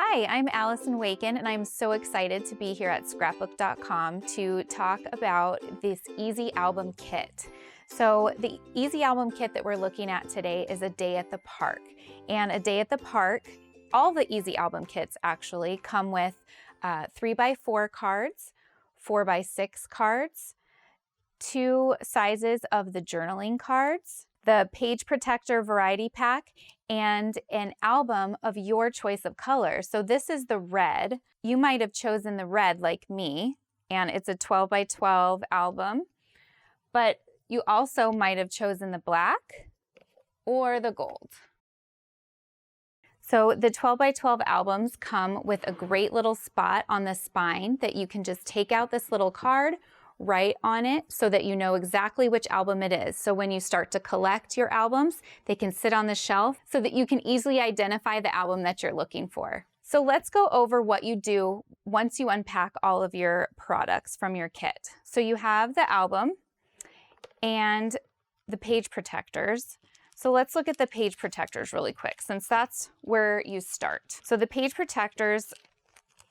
Hi, I'm Allison Waken, and I'm so excited to be here at Scrapbook.com to talk about this Easy Album Kit. So the Easy Album Kit that we're looking at today is a day at the park. And a day at the park, all the Easy Album Kits actually come with 3x4 cards, 4x6 cards, 2 sizes of the journaling cards, the page protector variety pack, and an album of your choice of color. So this is the red. You might have chosen the red like me, and it's a 12x12 album, but you also might have chosen the black or the gold. So the 12x12 albums come with a great little spot on the spine that you can just take out this little card, write on it so that you know exactly which album it is. So when you start to collect your albums, they can sit on the shelf so that you can easily identify the album that you're looking for. So let's go over what you do once you unpack all of your products from your kit. So you have the album and the page protectors. So let's look at the page protectors really quick, since that's where you start. So the page protectors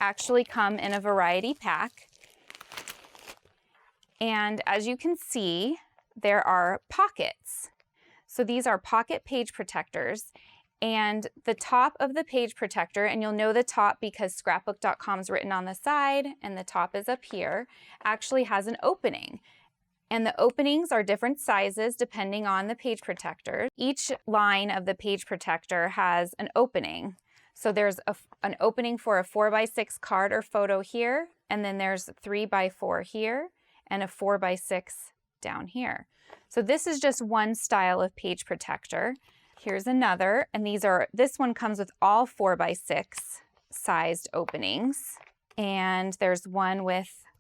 actually come in a variety pack. And as you can see, there are pockets. So these are pocket page protectors, and the top of the page protector, and you'll know the top because Scrapbook.com is written on the side and the top is up here, actually has an opening. And the openings are different sizes depending on the page protector. Each line of the page protector has an opening. So there's an opening for a 4x6 card or photo here, and then there's 3x4 here, and a 4x6 down here. So this is just one style of page protector. Here's another, and this one comes with all 4x6 sized openings. And there's one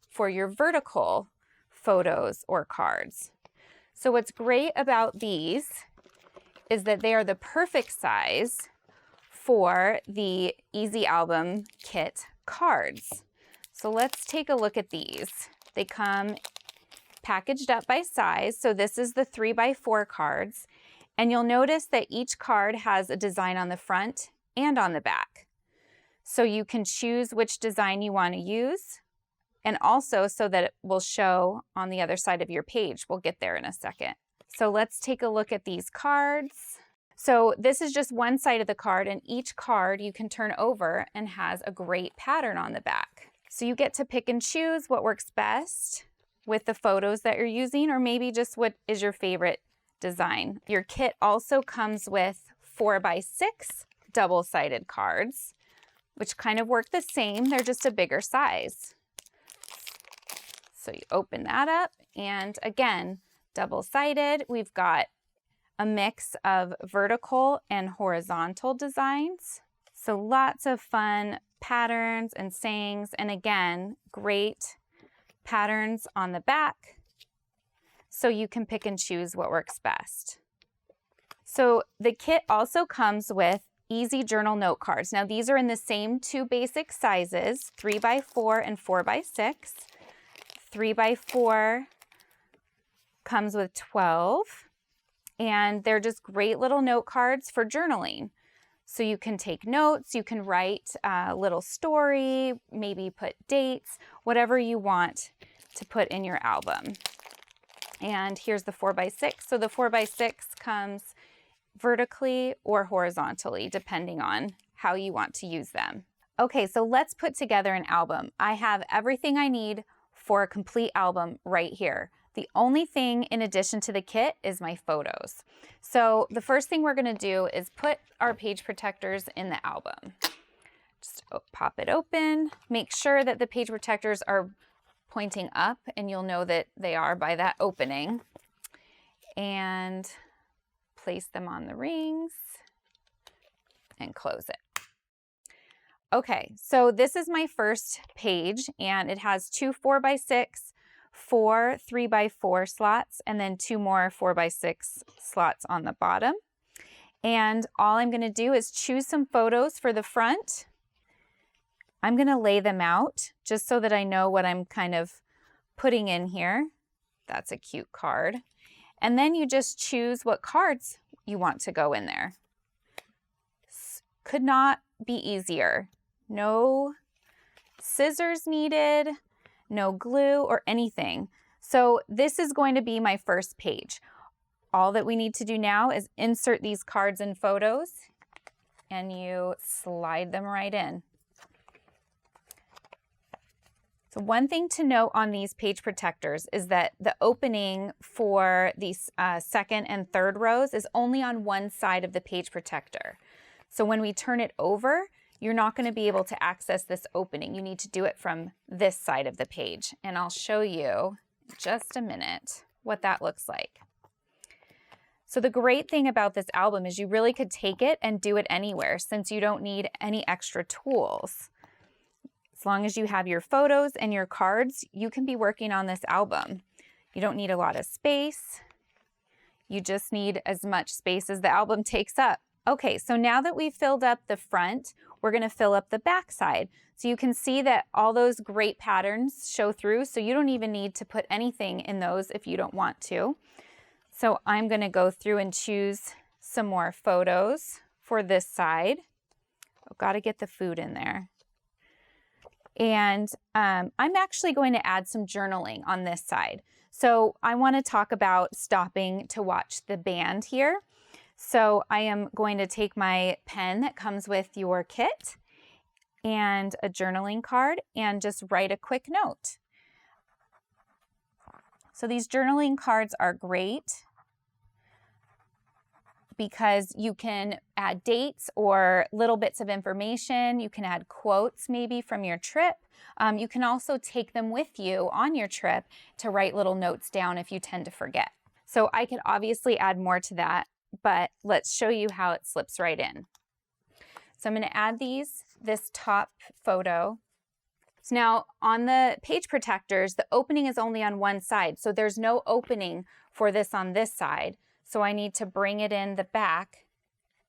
for your vertical photos or cards. So what's great about these is that they are the perfect size for the Easy Album Kit cards. So let's take a look at these. They come packaged up by size. So this is the 3x4 cards. And you'll notice that each card has a design on the front and on the back. So you can choose which design you want to use, and also so that it will show on the other side of your page. We'll get there in a second. So let's take a look at these cards. So this is just one side of the card, and each card you can turn over and has a great pattern on the back. So you get to pick and choose what works best with the photos that you're using, or maybe just what is your favorite design. Your kit also comes with 4x6 double-sided cards, which kind of work the same. They're just a bigger size. So you open that up, and again, double-sided. We've got a mix of vertical and horizontal designs. So lots of fun patterns and sayings, and again, great patterns on the back so you can pick and choose what works best. So the kit also comes with easy journal note cards. Now these are in the same 2 basic sizes, 3x4 and 4x6. 3x4 comes with 12, and they're just great little note cards for journaling. So you can take notes, you can write a little story, maybe put dates, whatever you want to put in your album. And here's the 4x6. So the 4x6 comes vertically or horizontally, depending on how you want to use them. Okay, so let's put together an album. I have everything I need for a complete album right here. The only thing in addition to the kit is my photos. So the first thing we're gonna do is put our page protectors in the album. Just pop it open. Make sure that the page protectors are pointing up, and you'll know that they are by that opening. And place them on the rings and close it. Okay, so this is my first page, and it has 2 4x6, 4 3x4 slots, and then 2 more 4x6 slots on the bottom. And all I'm going to do is choose some photos for the front. I'm going to lay them out just so that I know what I'm kind of putting in here. That's a cute card. And then you just choose what cards you want to go in there. Could not be easier No scissors needed, no glue or anything. So this is going to be my first page. All that we need to do now is insert these cards and photos, and you slide them right in. So one thing to note on these page protectors is that the opening for these second and third rows is only on one side of the page protector. So when we turn it over, you're not going to be able to access this opening. You need to do it from this side of the page. And I'll show you in just a minute what that looks like. So the great thing about this album is you really could take it and do it anywhere since you don't need any extra tools. As long as you have your photos and your cards, you can be working on this album. You don't need a lot of space. You just need as much space as the album takes up. Okay, so now that we've filled up the front, we're going to fill up the back side. So you can see that all those great patterns show through, so you don't even need to put anything in those if you don't want to. So I'm going to go through and choose some more photos for this side. I've got to get the food in there. And I'm actually going to add some journaling on this side. So I want to talk about stopping to watch the band here. So I am going to take my pen that comes with your kit and a journaling card and just write a quick note. So these journaling cards are great because you can add dates or little bits of information. You can add quotes maybe from your trip. You can also take them with you on your trip to write little notes down if you tend to forget. So I could obviously add more to that, but let's show you how it slips right in. So I'm going to add this top photo. So now on the page protectors, the opening is only on one side, so there's no opening for this on this side. So I need to bring it in the back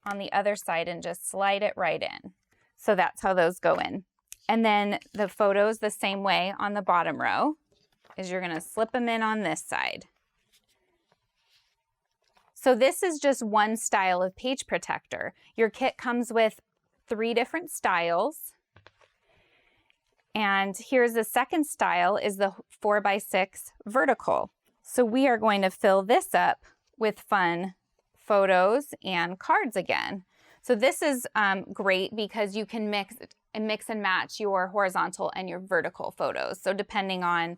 on the other side and just slide it right in. So that's how those go in. And then the photos the same way on the bottom row is you're going to slip them in on this side. So this is just one style of page protector. Your kit comes with 3 different styles. And here's the second style is the 4x6 vertical. So we are going to fill this up with fun photos and cards again. So this is great because you can mix and match your horizontal and your vertical photos. So depending on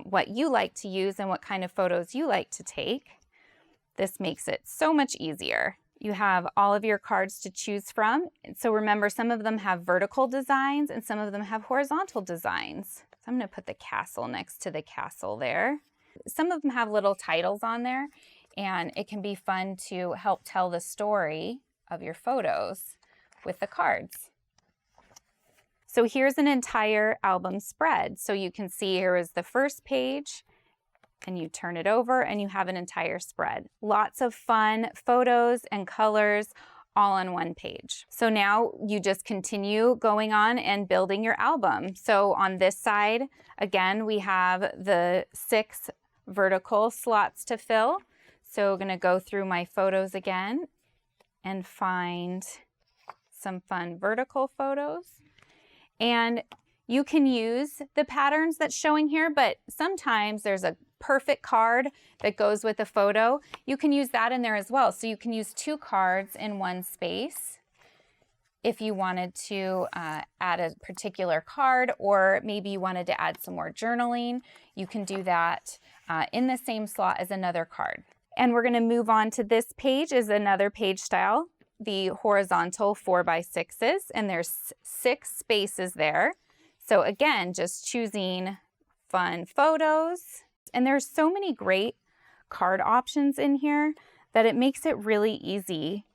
what you like to use and what kind of photos you like to take, this makes it so much easier. You have all of your cards to choose from. So remember, some of them have vertical designs and some of them have horizontal designs. So I'm going to put the castle next to the castle there. Some of them have little titles on there, and it can be fun to help tell the story of your photos with the cards. So here's an entire album spread. So you can see here is the first page, and you turn it over and you have an entire spread. Lots of fun photos and colors all on one page. So now you just continue going on and building your album. So on this side, again, we have the 6 vertical slots to fill. So I'm gonna go through my photos again and find some fun vertical photos. And you can use the patterns that's showing here, but sometimes there's a perfect card that goes with a photo. You can use that in there as well. So you can use 2 cards in one space if you wanted to add a particular card, or maybe you wanted to add some more journaling. You can do that in the same slot as another card. And we're going to move on to this page is another page style, the horizontal 4x6s, and there's 6 spaces there. So again, just choosing fun photos. And there's so many great card options in here that it makes it really easy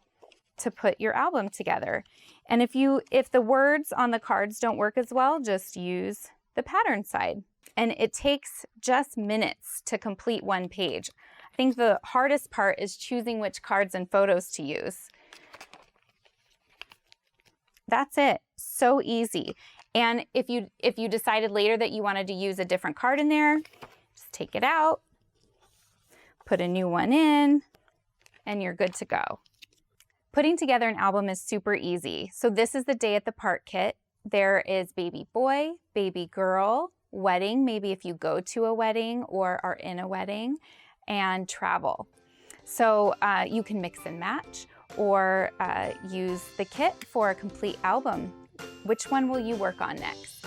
to put your album together. And if the words on the cards don't work as well, just use the pattern side. And it takes just minutes to complete one page. I think the hardest part is choosing which cards and photos to use. That's it. So easy. And if you decided later that you wanted to use a different card in there, just take it out, put a new one in, and you're good to go. Putting together an album is super easy. So this is the Day at the Park kit. There is baby boy, baby girl, wedding, maybe if you go to a wedding or are in a wedding, and travel. So you can mix and match or use the kit for a complete album. Which one will you work on next?